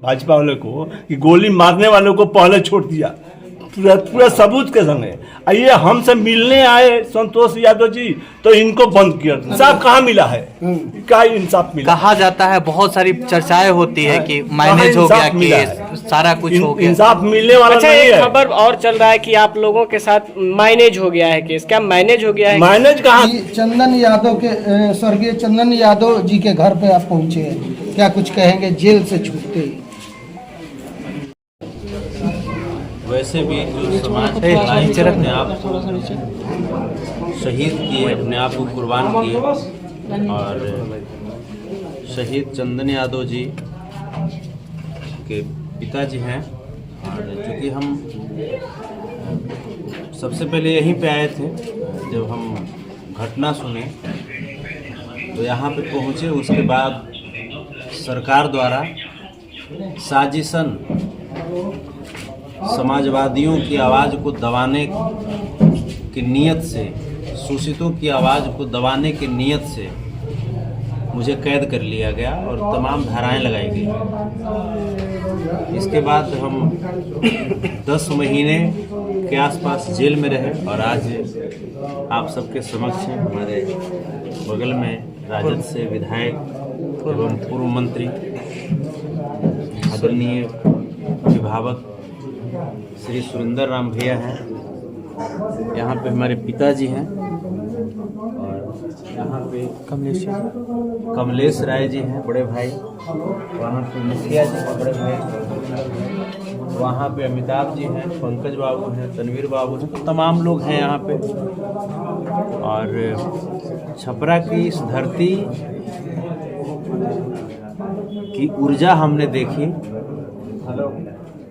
भाजपा वाले को कि गोली मारने वालों को पहले छोड़ दिया पूरा सबूत के संग है। ये हमसे मिलने आए संतोष यादव जी तो इनको बंद किया। इंसाफ कहाँ मिला है? क्या इंसाफ मिला? कहा जाता है, बहुत सारी चर्चाएं होती है कि मैनेज हो गया केस, सारा कुछ हो गया, इंसाफ मिलने वाला अच्छा, नहीं एक है। खबर और चल रहा है कि आप लोगों के साथ मैनेज हो गया है केस। क्या मैनेज हो गया है? मैनेज कहाँ? चंदन यादव के स्वर्गीय चंदन यादव जी के घर पे आप पहुंचे हैं, क्या कुछ कहेंगे जेल से छूटते ही? वैसे भी जो समाज के लड़ाई अपने आप शहीद किए, अपने आप को कुर्बान किए, और शहीद चंदन यादव जी के पिताजी हैं। और चूँकि हम सबसे पहले यहीं पे आए थे, जब हम घटना सुने तो यहाँ पे पहुँचे। उसके बाद सरकार द्वारा साजिशन समाजवादियों की आवाज़ को दबाने की नीयत से, शोषितों की आवाज़ को दबाने की नीयत से मुझे कैद कर लिया गया और तमाम धाराएं लगाई गई। इसके बाद हम 10 महीने के आसपास जेल में रहे और आज आप सबके समक्ष हैं। हमारे बगल में राजद से विधायक एवं पूर्व मंत्री आदरणीय अभिभावक श्री सुरेंद्र राम भैया हैं। यहाँ पे हमारे पिताजी हैं और यहाँ पे कमलेश राय जी हैं, बड़े भाई। वहाँ पे मुखिया जी हैं, बड़े भाई। वहाँ पे अमिताभ जी हैं, पंकज बाबू हैं, तनवीर बाबू हैं, तो तमाम लोग हैं यहाँ पे। और छपरा की इस धरती की ऊर्जा हमने देखी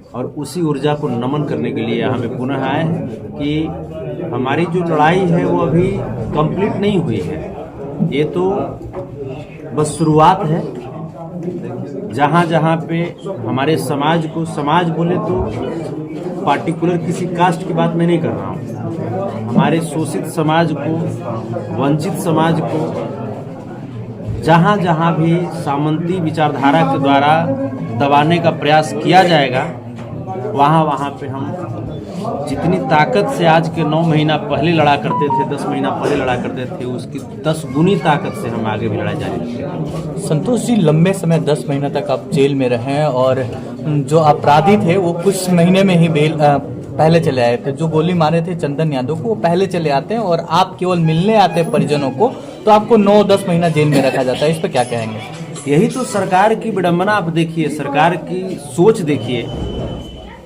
और उसी ऊर्जा को नमन करने के लिए यहाँ पे पुनः आए हैं कि हमारी जो लड़ाई है वो अभी कंप्लीट नहीं हुई है। ये तो बस शुरुआत है। जहाँ जहाँ पे हमारे समाज को, समाज बोले तो पार्टिकुलर किसी कास्ट की बात मैं नहीं कर रहा हूँ, हमारे शोषित समाज को, वंचित समाज को जहाँ जहाँ भी सामंती विचारधारा के द्वारा दबाने का प्रयास किया जाएगा, वहाँ वहाँ पे हम जितनी ताकत से आज के 9 महीना पहले लड़ा करते थे, 10 महीना पहले लड़ा करते थे, उसकी 10 गुनी ताकत से हम आगे भी लड़ाई जारी रखेंगे। संतोष जी, लंबे समय 10 महीना तक आप जेल में रहे और जो अपराधी थे वो कुछ महीने में ही बेल पहले चले आए थे। जो गोली मारे थे चंदन यादव को, वो पहले चले आते हैं और आप केवल मिलने आते हैं परिजनों को, तो आपको 9-10 महीना जेल में रखा जाता है। इस पर क्या कहेंगे? यही तो सरकार की विडंबना आप देखिए, सरकार की सोच देखिए।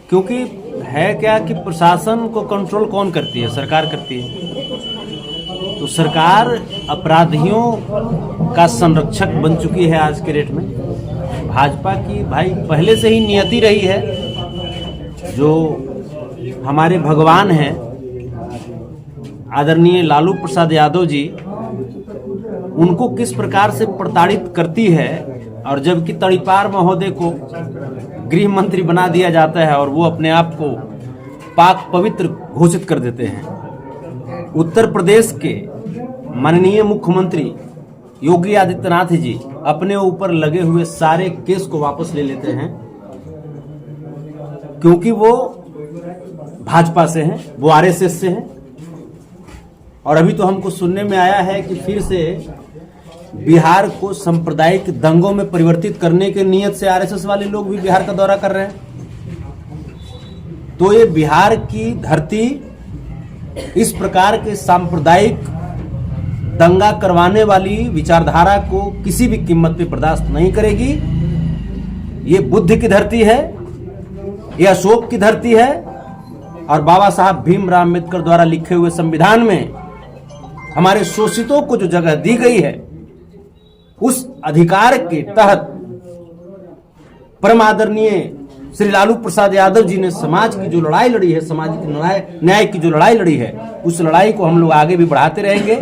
क्योंकि है क्या कि प्रशासन को कंट्रोल कौन करती है? सरकार करती है। तो सरकार अपराधियों का संरक्षक बन चुकी है आज के डेट में। भाजपा की भाई पहले से ही नियति रही है। जो हमारे भगवान हैं आदरणीय लालू प्रसाद यादव जी, उनको किस प्रकार से प्रताड़ित करती है, और जबकि तड़ीपार महोदय को गृह मंत्री बना दिया जाता है और वो अपने आप को पाक पवित्र घोषित कर देते हैं। उत्तर प्रदेश के माननीय मुख्यमंत्री योगी आदित्यनाथ जी अपने ऊपर लगे हुए सारे केस को वापस ले लेते हैं, क्योंकि वो भाजपा से हैं, वो आरएसएस से हैं। और अभी तो हमको सुनने में आया है कि फिर से बिहार को सांप्रदायिक दंगों में परिवर्तित करने के नियत से आरएसएस वाले लोग भी बिहार का दौरा कर रहे हैं। तो ये बिहार की धरती इस प्रकार के सांप्रदायिक दंगा करवाने वाली विचारधारा को किसी भी कीमत पे बर्दाश्त नहीं करेगी। ये बुद्ध की धरती है, ये अशोक की धरती है, और बाबा साहब भीमराव अम्बेडकर द्वारा लिखे हुए संविधान में हमारे शोषितों को जो जगह दी गई है, उस अधिकार के तहत परम आदरणीय श्री लालू प्रसाद यादव जी ने समाज की जो लड़ाई लड़ी है, समाज की न्याय की जो लड़ाई लड़ी है, उस लड़ाई को हम लोग आगे भी बढ़ाते रहेंगे।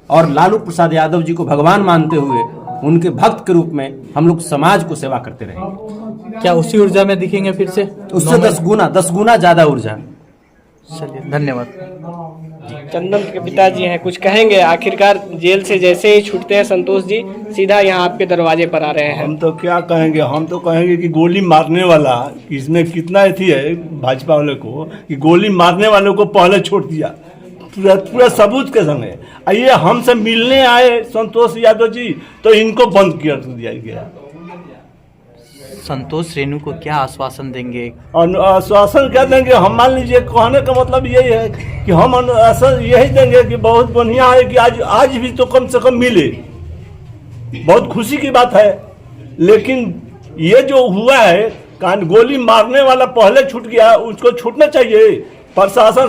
और लालू प्रसाद यादव जी को भगवान मानते हुए उनके भक्त के रूप में हम लोग समाज को सेवा करते रहेंगे। क्या उसी ऊर्जा में दिखेंगे फिर से? उससे 10 गुना ज्यादा ऊर्जा चलिए धन्यवाद। चंदन के पिताजी हैं, कुछ कहेंगे? आखिरकार जेल से जैसे ही छूटते हैं संतोष जी सीधा यहाँ आपके दरवाजे पर आ रहे हैं। हम तो क्या कहेंगे, हम तो कहेंगे कि गोली मारने वाला इसमें कितना अथी है भाजपा वाले को कि गोली मारने वालों को पहले छोड़ दिया पूरा सबूत के संग है। ये हमसे मिलने आए संतोष यादव जी तो इनको बंद कर दिया गया। संतोष रेणु को क्या आश्वासन देंगे? और आश्वासन क्या देंगे? हम मान लीजिए कहने का मतलब यही है कि हम आश्वासन यही देंगे कि बहुत बढ़िया है कि आज भी तो कम से कम मिले, बहुत खुशी की बात है। लेकिन ये जो हुआ है गोली मारने वाला पहले छूट गया, उसको छूटना चाहिए। प्रशासन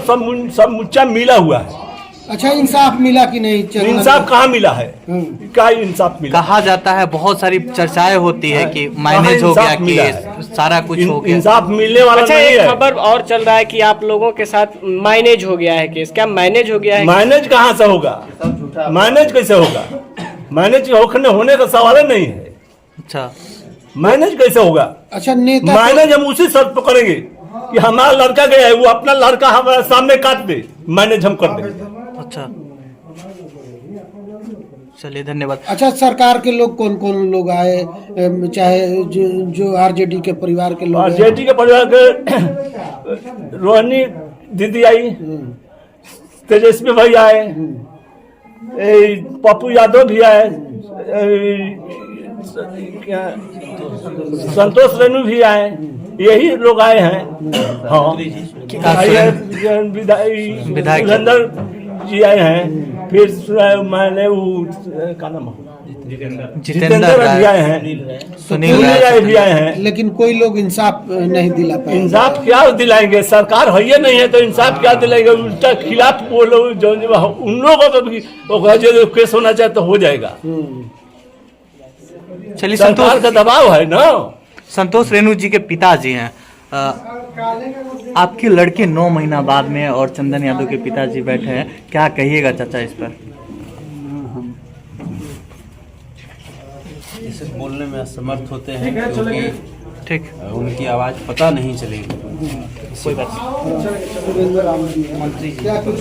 सब मुच्चा मिला हुआ है। अच्छा, इंसाफ मिला कि नहीं? इंसाफ कहाँ मिला है? क्या इंसाफ मिला? कहा जाता है, बहुत सारी चर्चाएं होती है कि मैनेज हो गया केस, सारा कुछ हो गया। इंसाफ मिलने वाला अच्छा, नहीं एक है। खबर और चल रहा है कि आप लोगों के साथ मैनेज हो गया है केस। क्या मैनेज हो गया है? मैनेज कहाँ से होगा? मैनेज कैसे होगा? मैनेज होने का सवाल नहीं है। अच्छा, मैनेज कैसे होगा? अच्छा, नेता मैनेज हम उसी शर्त पर करेंगे कि हमारा लड़का गया है, वो अपना लड़का हमारे सामने काट दे, मैनेज हम कर देंगे। अच्छा, चलिए धन्यवाद। अच्छा, सरकार के लोग कौन कौन लोग आए, चाहे जो आरजेडी के परिवार के लोग? आरजेडी के परिवार के रोहिणी दीदी आई, तेजस्वी भाई आए, पप्पू यादव भी आए, संतोष रेणु भी आए, यही लोग आए हैं। हाँ, विधायक सुरेंद्र जी आए हैं, फिर मैंने क्या नाम जितेंद्र भी आए हैं, सुनील राय भी आए हैं। लेकिन कोई लोग इंसाफ नहीं दिला पाए। इंसाफ क्या दिलाएंगे? सरकार है ही नहीं है तो इंसाफ क्या दिलाएंगे? उल्टा खिलाफ वो लोग जो उन लोगों को भी जो केस होना चाहे तो हो जाएगा। चलिए, सरकार का दबाव है ना। संतोष रेणु जी के पिताजी हैं, आपके लड़के 9 महीना बाद में और चंदन यादव के पिताजी बैठे हैं, क्या कहिएगा चाचा इस पर? इसे बोलने में असमर्थ होते हैं क्योंकि ठीक, उनकी आवाज पता नहीं चलेगी। कोई बात नहीं। क्या कुछ